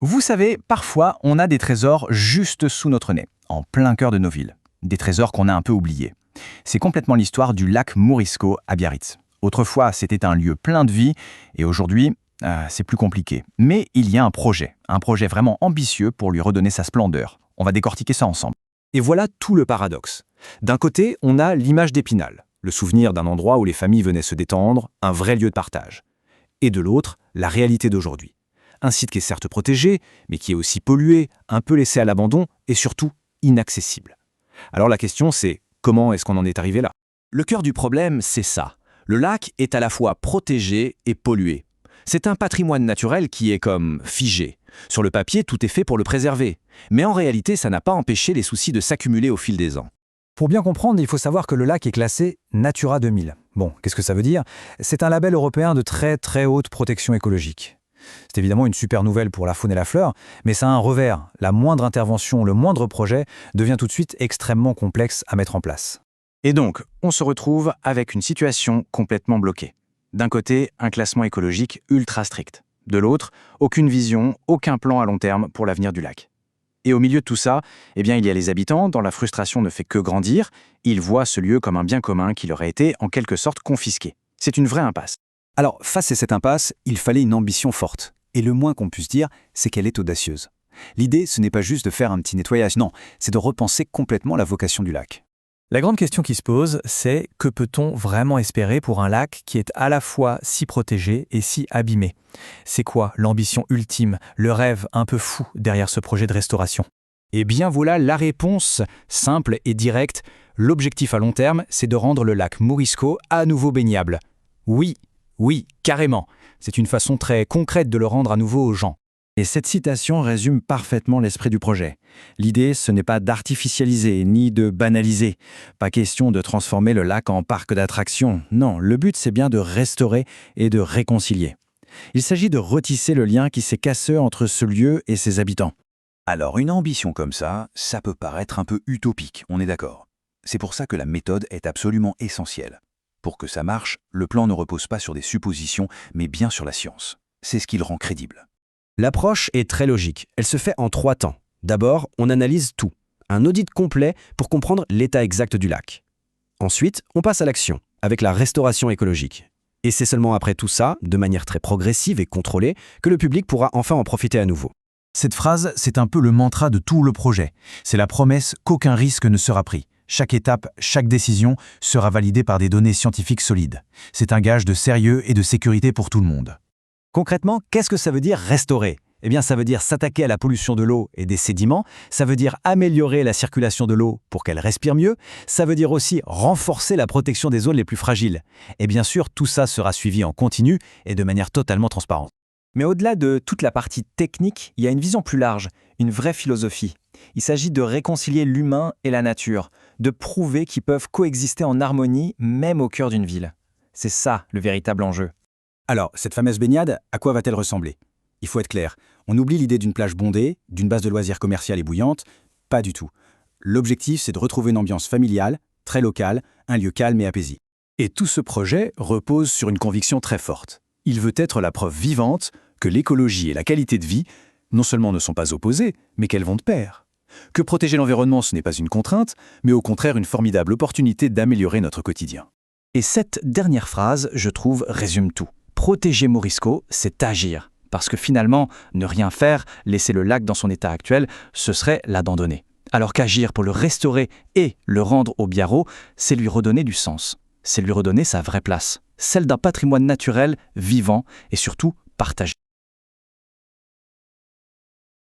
Vous savez, parfois, on a des trésors juste sous notre nez, en plein cœur de nos villes. Des trésors qu'on a un peu oubliés. C'est complètement l'histoire du lac Morisco à Biarritz. Autrefois, c'était un lieu plein de vie, et aujourd'hui, c'est plus compliqué. Mais il y a un projet vraiment ambitieux pour lui redonner sa splendeur. On va décortiquer ça ensemble. Et voilà tout le paradoxe. D'un côté, on a l'image d'Épinal, le souvenir d'un endroit où les familles venaient se détendre, un vrai lieu de partage. Et de l'autre, la réalité d'aujourd'hui. Un site qui est certes protégé, mais qui est aussi pollué, un peu laissé à l'abandon et surtout inaccessible. Alors la question c'est, comment est-ce qu'on en est arrivé là? Le cœur du problème, c'est ça. Le lac est à la fois protégé et pollué. C'est un patrimoine naturel qui est comme figé. Sur le papier, tout est fait pour le préserver. Mais en réalité, ça n'a pas empêché les soucis de s'accumuler au fil des ans. Pour bien comprendre, il faut savoir que le lac est classé Natura 2000. Bon, qu'est-ce que ça veut dire? C'est un label européen de très haute protection écologique. C'est évidemment une super nouvelle pour la faune et la flore, mais ça a un revers. La moindre intervention, le moindre projet devient tout de suite extrêmement complexe à mettre en place. Et donc, on se retrouve avec une situation complètement bloquée. D'un côté, un classement écologique ultra strict. De l'autre, aucune vision, aucun plan à long terme pour l'avenir du lac. Et au milieu de tout ça, il y a les habitants dont la frustration ne fait que grandir. Ils voient ce lieu comme un bien commun qui leur a été en quelque sorte confisqué. C'est une vraie impasse. Alors, face à cette impasse, il fallait une ambition forte. Et le moins qu'on puisse dire, c'est qu'elle est audacieuse. L'idée, ce n'est pas juste de faire un petit nettoyage, non, c'est de repenser complètement la vocation du lac. La grande question qui se pose, c'est que peut-on vraiment espérer pour un lac qui est à la fois si protégé et si abîmé? C'est quoi l'ambition ultime, le rêve un peu fou derrière ce projet de restauration? Eh bien voilà la réponse, simple et directe. L'objectif à long terme, c'est de rendre le lac Morisco à nouveau baignable. Oui, carrément. C'est une façon très concrète de le rendre à nouveau aux gens. Et cette citation résume parfaitement l'esprit du projet. L'idée, ce n'est pas d'artificialiser ni de banaliser. Pas question de transformer le lac en parc d'attractions. Non, le but, c'est bien de restaurer et de réconcilier. Il s'agit de retisser le lien qui s'est cassé entre ce lieu et ses habitants. Alors, une ambition comme ça peut paraître un peu utopique, on est d'accord. C'est pour ça que la méthode est absolument essentielle. Pour que ça marche, le plan ne repose pas sur des suppositions, mais bien sur la science. C'est ce qui le rend crédible. L'approche est très logique. Elle se fait en 3 temps. D'abord, on analyse tout. Un audit complet pour comprendre l'état exact du lac. Ensuite, on passe à l'action, avec la restauration écologique. Et c'est seulement après tout ça, de manière très progressive et contrôlée, que le public pourra enfin en profiter à nouveau. Cette phrase, c'est un peu le mantra de tout le projet. C'est la promesse qu'aucun risque ne sera pris. Chaque étape, chaque décision sera validée par des données scientifiques solides. C'est un gage de sérieux et de sécurité pour tout le monde. Concrètement, qu'est-ce que ça veut dire restaurer? Eh bien, ça veut dire s'attaquer à la pollution de l'eau et des sédiments, ça veut dire améliorer la circulation de l'eau pour qu'elle respire mieux, ça veut dire aussi renforcer la protection des zones les plus fragiles. Et bien sûr, tout ça sera suivi en continu et de manière totalement transparente. Mais au-delà de toute la partie technique, il y a une vision plus large, une vraie philosophie. Il s'agit de réconcilier l'humain et la nature, de prouver qu'ils peuvent coexister en harmonie même au cœur d'une ville. C'est ça le véritable enjeu. Alors, cette fameuse baignade, à quoi va-t-elle ressembler? Il faut être clair, on oublie l'idée d'une plage bondée, d'une base de loisirs commerciale et bouillante. Pas du tout. L'objectif, c'est de retrouver une ambiance familiale, très locale, un lieu calme et apaisé. Et tout ce projet repose sur une conviction très forte. Il veut être la preuve vivante que l'écologie et la qualité de vie, non seulement ne sont pas opposées, mais qu'elles vont de pair. Que protéger l'environnement, ce n'est pas une contrainte, mais au contraire une formidable opportunité d'améliorer notre quotidien. Et cette dernière phrase, je trouve, résume tout. Protéger Morisco, c'est agir. Parce que finalement, ne rien faire, laisser le lac dans son état actuel, ce serait l'abandonner. Alors qu'agir pour le restaurer et le rendre au biarrot, c'est lui redonner du sens. C'est lui redonner sa vraie place. Celle d'un patrimoine naturel, vivant et surtout partagé.